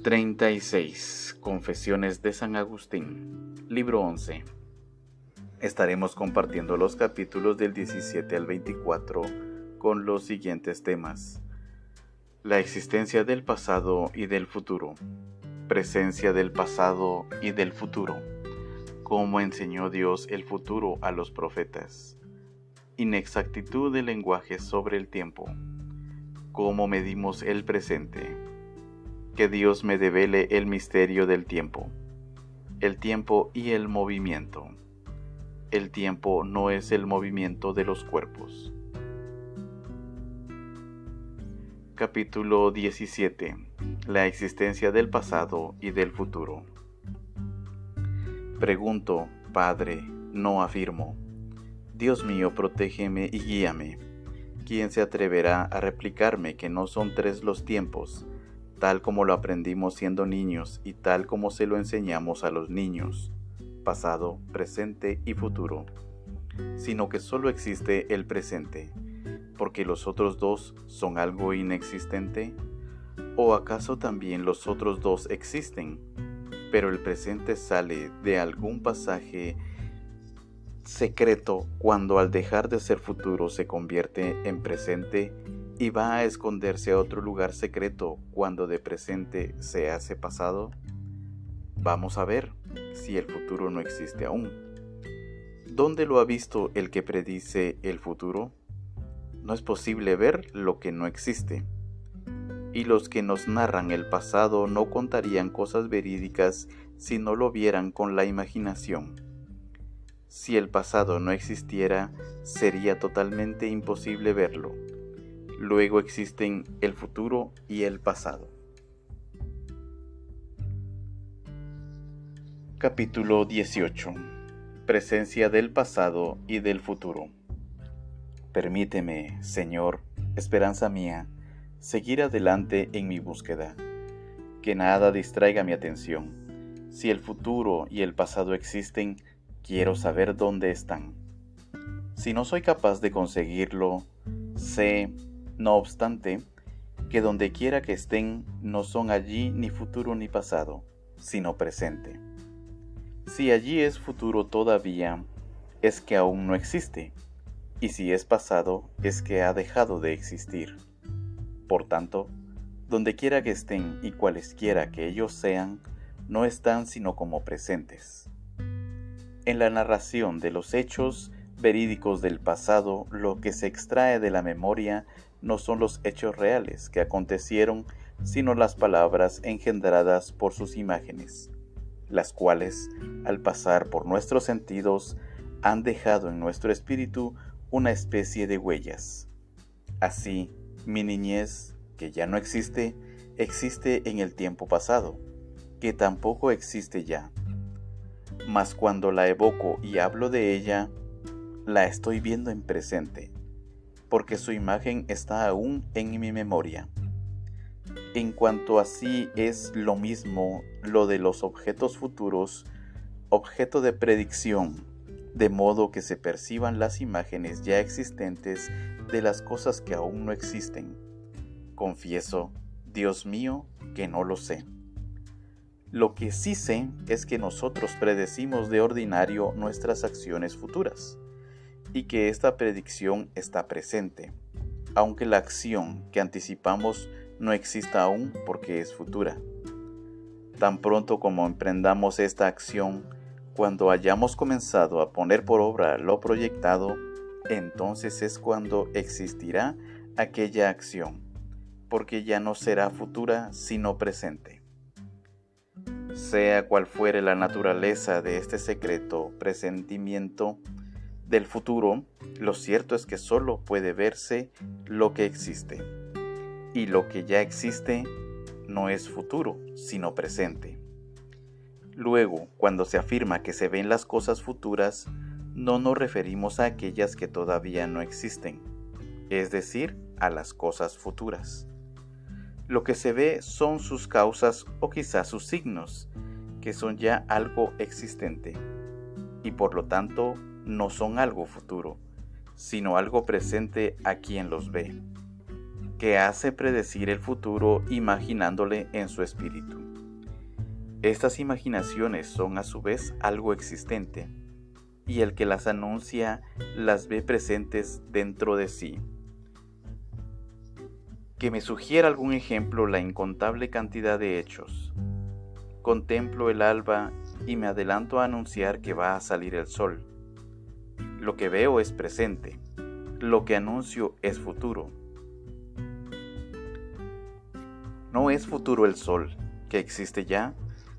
36. Confesiones de San Agustín, libro 11. Estaremos compartiendo los capítulos del 17 al 24 con los siguientes temas: la existencia del pasado y del futuro, presencia del pasado y del futuro, cómo enseñó Dios el futuro a los profetas, inexactitud del lenguaje sobre el tiempo, cómo medimos el presente, que Dios me devele el misterio del tiempo, el tiempo y el movimiento. El tiempo no es el movimiento de los cuerpos. Capítulo 17. La existencia del pasado y del futuro. Pregunto, Padre, no afirmo. Dios mío, protégeme y guíame. ¿Quién se atreverá a replicarme que no son tres los tiempos, tal como lo aprendimos siendo niños y tal como se lo enseñamos a los niños, pasado, presente y futuro, sino que solo existe el presente, porque los otros dos son algo inexistente? ¿O acaso también los otros dos existen, pero el presente sale de algún pasaje secreto cuando al dejar de ser futuro se convierte en presente y va a esconderse a otro lugar secreto cuando de presente se hace pasado? Vamos a ver si el futuro no existe aún. ¿Dónde lo ha visto el que predice el futuro? No es posible ver lo que no existe. Y los que nos narran el pasado no contarían cosas verídicas si no lo vieran con la imaginación. Si el pasado no existiera, sería totalmente imposible verlo. Luego existen el futuro y el pasado. Capítulo 18. Presencia del pasado y del futuro. Permíteme, Señor, esperanza mía, seguir adelante en mi búsqueda. Que nada distraiga mi atención. Si el futuro y el pasado existen, quiero saber dónde están. Si no soy capaz de conseguirlo, sé, no obstante, que donde quiera que estén, no son allí ni futuro ni pasado, sino presente. Si allí es futuro todavía, es que aún no existe, y si es pasado, es que ha dejado de existir. Por tanto, donde quiera que estén y cualesquiera que ellos sean, no están sino como presentes. En la narración de los hechos verídicos del pasado, lo que se extrae de la memoria no son los hechos reales que acontecieron, sino las palabras engendradas por sus imágenes, las cuales, al pasar por nuestros sentidos, han dejado en nuestro espíritu una especie de huellas. Así, mi niñez, que ya no existe, existe en el tiempo pasado, que tampoco existe ya. Mas cuando la evoco y hablo de ella, la estoy viendo en presente, porque su imagen está aún en mi memoria. En cuanto así es lo mismo lo de los objetos futuros, objeto de predicción, de modo que se perciban las imágenes ya existentes de las cosas que aún no existen. Confieso, Dios mío, que no lo sé. Lo que sí sé es que nosotros predecimos de ordinario nuestras acciones futuras, y que esta predicción está presente, aunque la acción que anticipamos no exista aún porque es futura. Tan pronto como emprendamos esta acción, cuando hayamos comenzado a poner por obra lo proyectado, entonces es cuando existirá aquella acción, porque ya no será futura sino presente. Sea cual fuere la naturaleza de este secreto presentimiento del futuro, lo cierto es que solo puede verse lo que existe, y lo que ya existe no es futuro, sino presente. Luego, cuando se afirma que se ven las cosas futuras, no nos referimos a aquellas que todavía no existen, es decir, a las cosas futuras. Lo que se ve son sus causas o quizás sus signos, que son ya algo existente, y por lo tanto no son algo futuro, sino algo presente a quien los ve, que hace predecir el futuro imaginándole en su espíritu. Estas imaginaciones son a su vez algo existente, y el que las anuncia las ve presentes dentro de sí. Que me sugiera algún ejemplo la incontable cantidad de hechos. Contemplo el alba y me adelanto a anunciar que va a salir el sol. Lo que veo es presente, lo que anuncio es futuro. No es futuro el sol, que existe ya,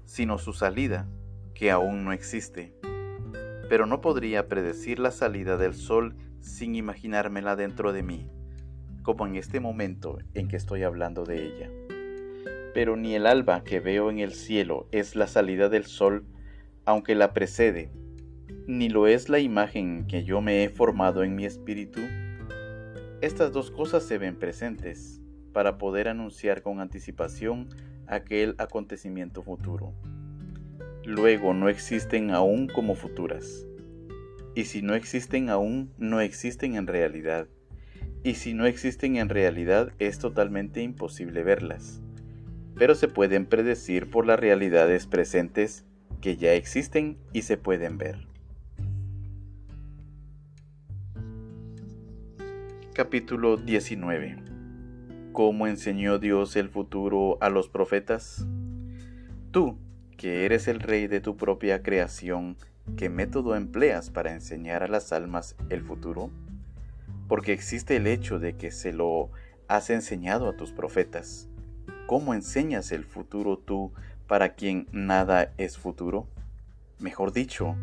sino su salida, que aún no existe. Pero no podría predecir la salida del sol sin imaginármela dentro de mí, como en este momento en que estoy hablando de ella. Pero ni el alba que veo en el cielo es la salida del sol, aunque la precede, ni lo es la imagen que yo me he formado en mi espíritu. Estas dos cosas se ven presentes para poder anunciar con anticipación aquel acontecimiento futuro. Luego no existen aún como futuras. Y si no existen aún, no existen en realidad. Y si no existen en realidad, es totalmente imposible verlas. Pero se pueden predecir por las realidades presentes que ya existen y se pueden ver. Capítulo 19. ¿Cómo enseñó Dios el futuro a los profetas? Tú, que eres el rey de tu propia creación, ¿qué método empleas para enseñar a las almas el futuro? Porque existe el hecho de que se lo has enseñado a tus profetas. ¿Cómo enseñas el futuro tú para quien nada es futuro? Mejor dicho,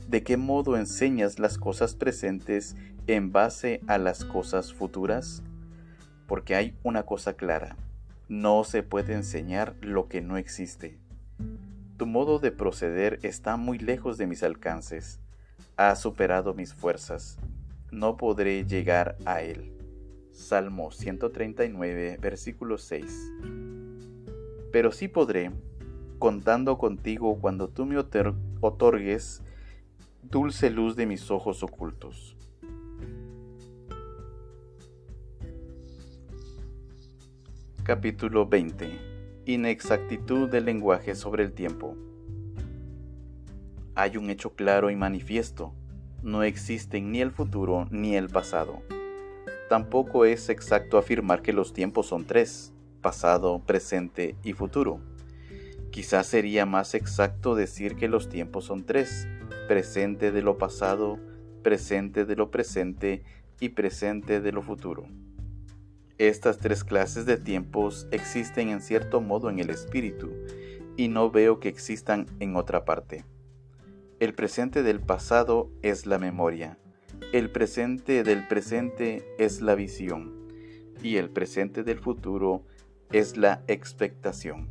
¿de qué modo enseñas las cosas presentes en base a las cosas futuras? Porque hay una cosa clara, no se puede enseñar lo que no existe. Tu modo de proceder está muy lejos de mis alcances, ha superado mis fuerzas, no podré llegar a él. Salmo 139, versículo 6. Pero sí podré, contando contigo cuando tú me otorgues dulce luz de mis ojos ocultos. Capítulo 20. Inexactitud del lenguaje sobre el tiempo. Hay un hecho claro y manifiesto. No existen ni el futuro ni el pasado. Tampoco es exacto afirmar que los tiempos son tres: pasado, presente y futuro. Quizás sería más exacto decir que los tiempos son tres: presente de lo pasado, presente de lo presente y presente de lo futuro. Estas tres clases de tiempos existen en cierto modo en el espíritu, y no veo que existan en otra parte. El presente del pasado es la memoria, el presente del presente es la visión, y el presente del futuro es la expectación.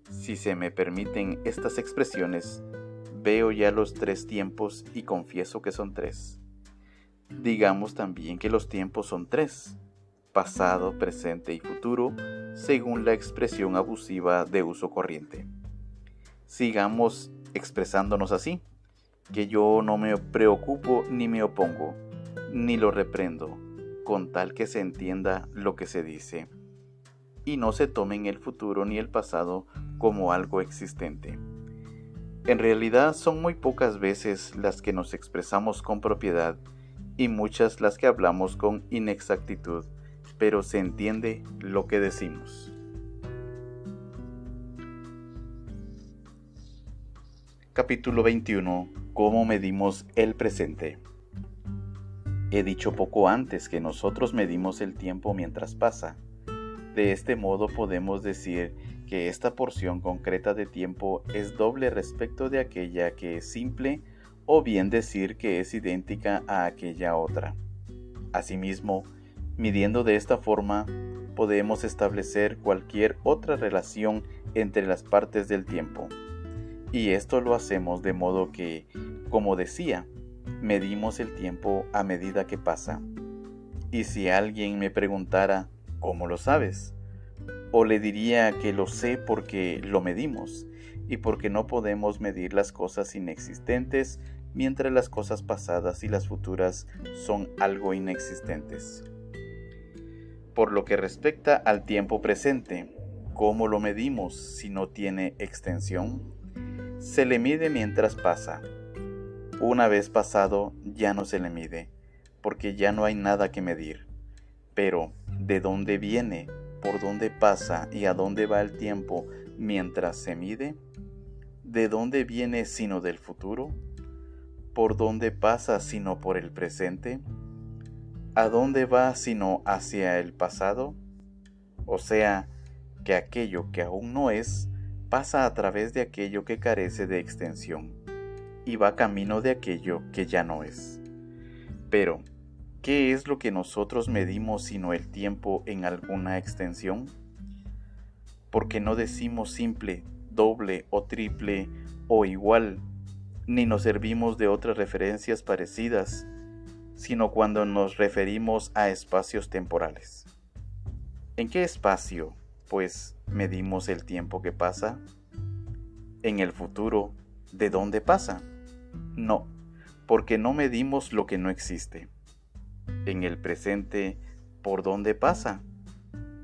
Si se me permiten estas expresiones, veo ya los tres tiempos y confieso que son tres. Digamos también que los tiempos son tres: pasado, presente y futuro, según la expresión abusiva de uso corriente. Sigamos expresándonos así, que yo no me preocupo ni me opongo, ni lo reprendo, con tal que se entienda lo que se dice, y no se tomen el futuro ni el pasado como algo existente. En realidad son muy pocas veces las que nos expresamos con propiedad y muchas las que hablamos con inexactitud, pero se entiende lo que decimos. Capítulo 21. ¿Cómo medimos el presente? He dicho poco antes que nosotros medimos el tiempo mientras pasa. De este modo podemos decir que esta porción concreta de tiempo es doble respecto de aquella que es simple, o bien decir que es idéntica a aquella otra. Asimismo, midiendo de esta forma, podemos establecer cualquier otra relación entre las partes del tiempo. Y esto lo hacemos de modo que, como decía, medimos el tiempo a medida que pasa. Y si alguien me preguntara, ¿cómo lo sabes?, o le diría que lo sé porque lo medimos, y porque no podemos medir las cosas inexistentes mientras las cosas pasadas y las futuras son algo inexistentes. Por lo que respecta al tiempo presente, ¿cómo lo medimos si no tiene extensión? Se le mide mientras pasa. Una vez pasado ya no se le mide, porque ya no hay nada que medir. Pero, ¿de dónde viene, por dónde pasa y a dónde va el tiempo mientras se mide? ¿De dónde viene sino del futuro? ¿Por dónde pasa sino por el presente? ¿A dónde va sino hacia el pasado? O sea, que aquello que aún no es, pasa a través de aquello que carece de extensión, y va camino de aquello que ya no es. Pero, ¿qué es lo que nosotros medimos sino el tiempo en alguna extensión? Porque no decimos simple, doble o triple o igual, ni nos servimos de otras referencias parecidas, sino cuando nos referimos a espacios temporales. ¿En qué espacio, pues, medimos el tiempo que pasa? ¿En el futuro, de dónde pasa? No, porque no medimos lo que no existe. ¿En el presente, por dónde pasa?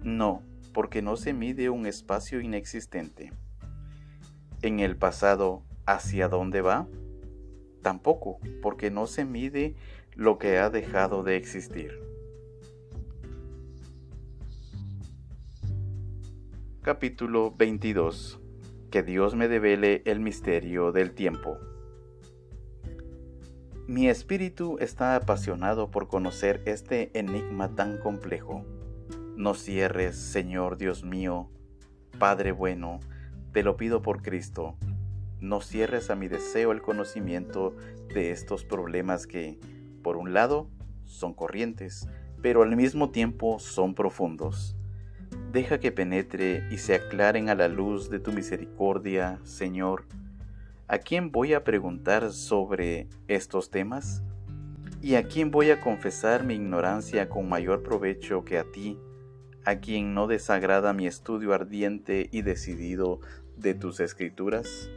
No, porque no se mide un espacio inexistente. ¿En el pasado, hacia dónde va? Tampoco, porque no se mide lo que ha dejado de existir. Capítulo 22. Que Dios me devele el misterio del tiempo. Mi espíritu está apasionado por conocer este enigma tan complejo. No cierres, Señor Dios mío, Padre bueno, te lo pido por Cristo. No cierres a mi deseo el conocimiento de estos problemas que, por un lado, son corrientes, pero al mismo tiempo son profundos. Deja que penetre y se aclaren a la luz de tu misericordia, Señor. ¿A quién voy a preguntar sobre estos temas? ¿Y a quién voy a confesar mi ignorancia con mayor provecho que a ti, a quien no desagrada mi estudio ardiente y decidido de tus escrituras?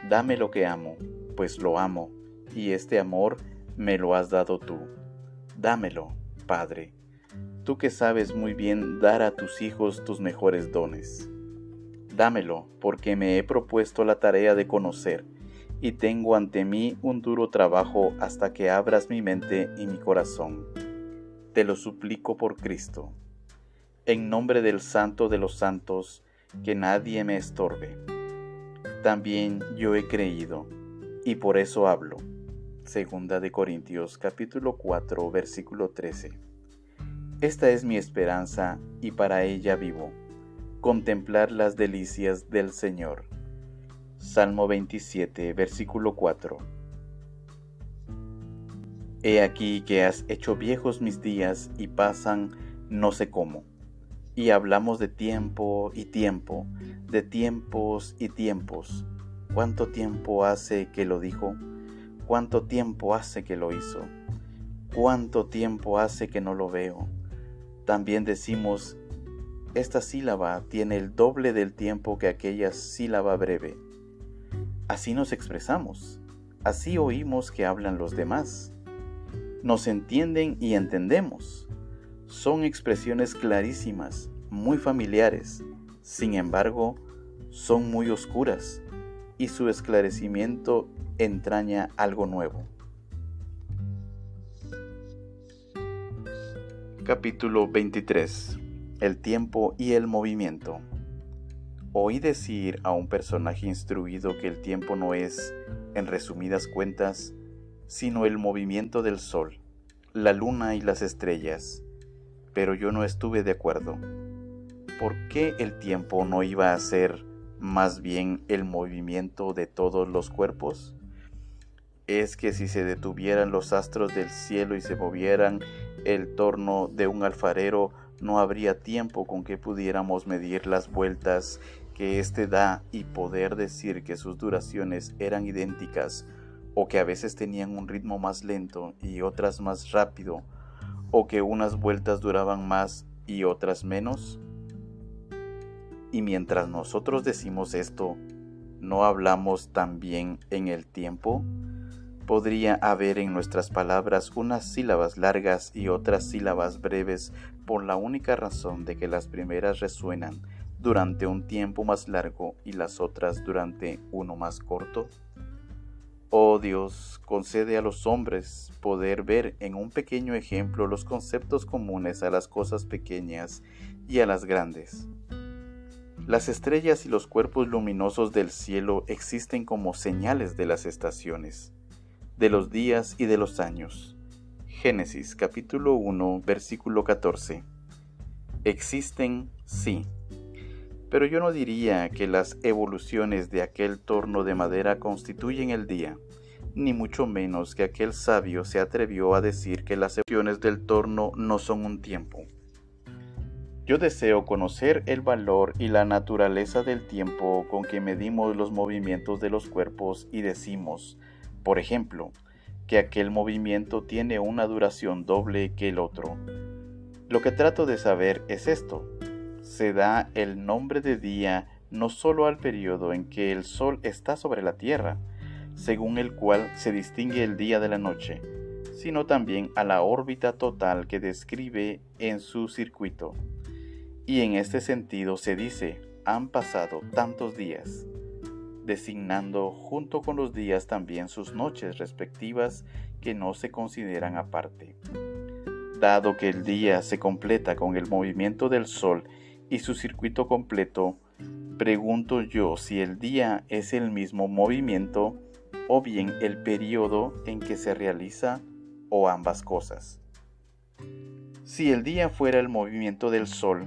Dame lo que amo, pues lo amo, y este amor me lo has dado tú. Dámelo, Padre, tú que sabes muy bien dar a tus hijos tus mejores dones. Dámelo, porque me he propuesto la tarea de conocer, y tengo ante mí un duro trabajo hasta que abras mi mente y mi corazón. Te lo suplico por Cristo. En nombre del Santo de los Santos, que nadie me estorbe. También yo he creído, y por eso hablo. Segunda de Corintios capítulo 4, versículo 13. Esta es mi esperanza, y para ella vivo. Contemplar las delicias del Señor. Salmo 27, versículo 4. He aquí que has hecho viejos mis días y pasan no sé cómo. Y hablamos de tiempo y tiempo, de tiempos y tiempos. ¿Cuánto tiempo hace que lo dijo? ¿Cuánto tiempo hace que lo hizo? ¿Cuánto tiempo hace que no lo veo? También decimos, esta sílaba tiene el doble del tiempo que aquella sílaba breve. Así nos expresamos, así oímos que hablan los demás. Nos entienden y entendemos. Son expresiones clarísimas, muy familiares, sin embargo, son muy oscuras, y su esclarecimiento entraña algo nuevo. Capítulo 23. El tiempo y el movimiento. Oí decir a un personaje instruido que el tiempo no es, en resumidas cuentas, sino el movimiento del sol, la luna y las estrellas, pero yo no estuve de acuerdo. ¿Por qué el tiempo no iba a ser más bien el movimiento de todos los cuerpos? ¿Es que si se detuvieran los astros del cielo y se movieran el torno de un alfarero, no habría tiempo con que pudiéramos medir las vueltas que éste da y poder decir que sus duraciones eran idénticas, o que a veces tenían un ritmo más lento y otras más rápido, o que unas vueltas duraban más y otras menos? Y mientras nosotros decimos esto, ¿no hablamos también en el tiempo? ¿Podría haber en nuestras palabras unas sílabas largas y otras sílabas breves por la única razón de que las primeras resuenan durante un tiempo más largo y las otras durante uno más corto? Oh Dios, concede a los hombres poder ver en un pequeño ejemplo los conceptos comunes a las cosas pequeñas y a las grandes. Las estrellas y los cuerpos luminosos del cielo existen como señales de las estaciones, de los días y de los años. Génesis capítulo 1, versículo 14. Existen, sí, pero yo no diría que las evoluciones de aquel torno de madera constituyen el día, ni mucho menos que aquel sabio se atrevió a decir que las evoluciones del torno no son un tiempo. Yo deseo conocer el valor y la naturaleza del tiempo con que medimos los movimientos de los cuerpos y decimos, por ejemplo, que aquel movimiento tiene una duración doble que el otro. Lo que trato de saber es esto: se da el nombre de día no solo al periodo en que el sol está sobre la tierra, según el cual se distingue el día de la noche, sino también a la órbita total que describe en su circuito. Y en este sentido se dice, han pasado tantos días, designando junto con los días también sus noches respectivas que no se consideran aparte. Dado que el día se completa con el movimiento del sol y su circuito completo, pregunto yo si el día es el mismo movimiento o bien el periodo en que se realiza, o ambas cosas. Si el día fuera el movimiento del sol,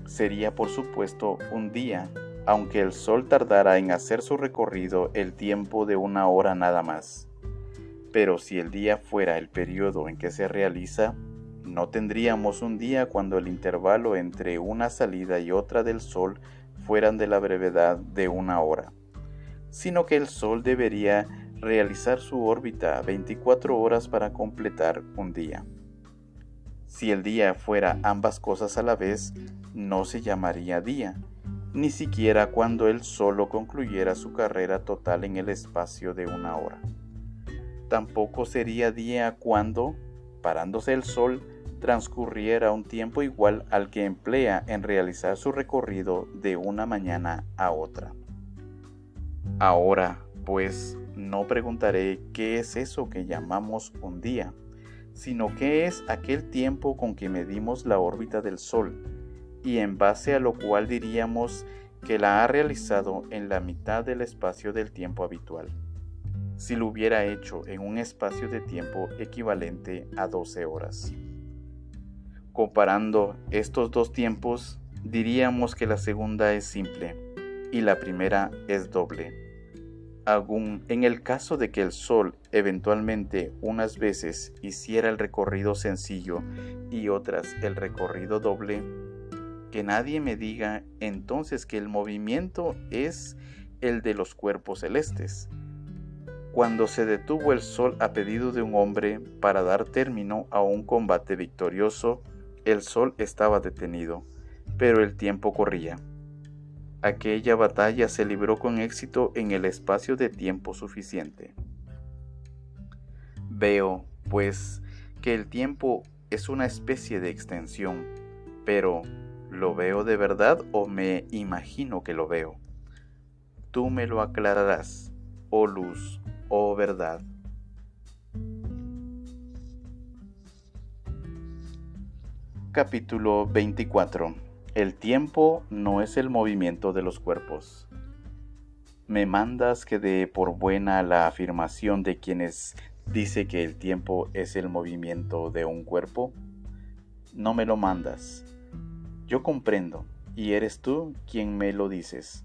sería por supuesto un día, aunque el sol tardara en hacer su recorrido el tiempo de una hora nada más. Pero si el día fuera el periodo en que se realiza, no tendríamos un día cuando el intervalo entre una salida y otra del sol fueran de la brevedad de una hora, sino que el sol debería realizar su órbita 24 horas para completar un día. Si el día fuera ambas cosas a la vez, no se llamaría día, ni siquiera cuando el sol concluyera su carrera total en el espacio de una hora. Tampoco sería día cuando, parándose el sol, transcurriera un tiempo igual al que emplea en realizar su recorrido de una mañana a otra. Ahora, pues, no preguntaré qué es eso que llamamos un día, sino qué es aquel tiempo con que medimos la órbita del Sol, y en base a lo cual diríamos que la ha realizado en la mitad del espacio del tiempo habitual, si lo hubiera hecho en un espacio de tiempo equivalente a 12 horas. Comparando estos dos tiempos, diríamos que la segunda es simple y la primera es doble. Aún en el caso de que el Sol eventualmente unas veces hiciera el recorrido sencillo y otras el recorrido doble, que nadie me diga entonces que el movimiento es el de los cuerpos celestes. Cuando se detuvo el Sol a pedido de un hombre para dar término a un combate victorioso, el Sol estaba detenido, pero el tiempo corría. Aquella batalla se libró con éxito en el espacio de tiempo suficiente. Veo, pues, que el tiempo es una especie de extensión, pero ¿lo veo de verdad o me imagino que lo veo? Tú me lo aclararás, oh luz, oh verdad. Capítulo 24. El tiempo no es el movimiento de los cuerpos. ¿Me mandas que dé por buena la afirmación de quienes dice que el tiempo es el movimiento de un cuerpo? No me lo mandas. Yo comprendo, y eres tú quien me lo dices,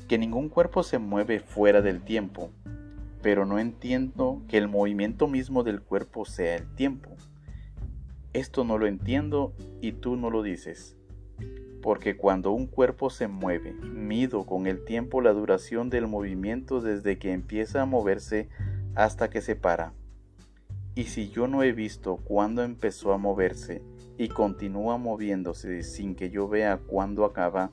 que ningún cuerpo se mueve fuera del tiempo, pero no entiendo que el movimiento mismo del cuerpo sea el tiempo. Esto no lo entiendo y tú no lo dices. Porque cuando un cuerpo se mueve, mido con el tiempo la duración del movimiento desde que empieza a moverse hasta que se para. Y si yo no he visto cuándo empezó a moverse y continúa moviéndose sin que yo vea cuándo acaba,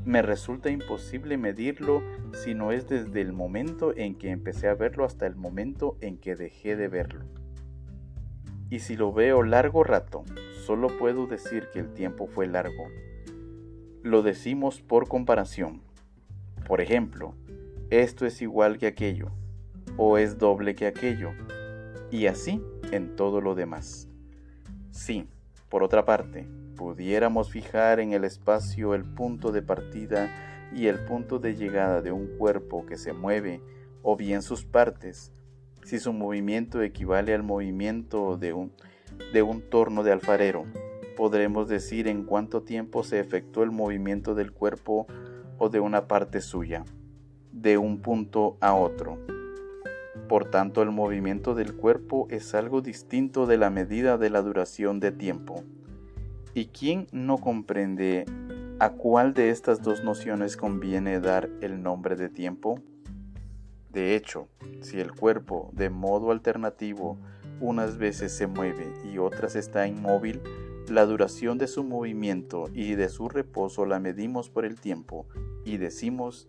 me resulta imposible medirlo si no es desde el momento en que empecé a verlo hasta el momento en que dejé de verlo. Y si lo veo largo rato, solo puedo decir que el tiempo fue largo. lo decimos por comparación. Por ejemplo, esto es igual que aquello, o es doble que aquello, y así en todo lo demás. Si, por otra parte, pudiéramos fijar en el espacio el punto de partida y el punto de llegada de un cuerpo que se mueve, o bien sus partes, si su movimiento equivale al movimiento de un torno de alfarero, podremos decir en cuánto tiempo se efectuó el movimiento del cuerpo o de una parte suya, de un punto a otro. Por tanto, el movimiento del cuerpo es algo distinto de la medida de la duración de tiempo. ¿Y quién no comprende a cuál de estas dos nociones conviene dar el nombre de tiempo? De hecho, si el cuerpo, de modo alternativo, unas veces se mueve y otras está inmóvil, la duración de su movimiento y de su reposo la medimos por el tiempo y decimos: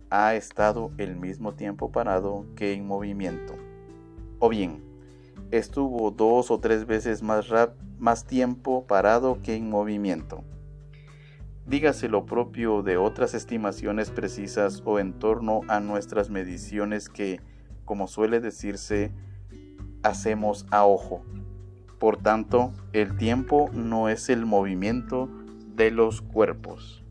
ha estado el mismo tiempo parado que en movimiento. O bien, estuvo 2 o 3 veces más tiempo parado que en movimiento. Dígase lo propio de otras estimaciones precisas o en torno a nuestras mediciones que, como suele decirse, hacemos a ojo. Por tanto, el tiempo no es el movimiento de los cuerpos.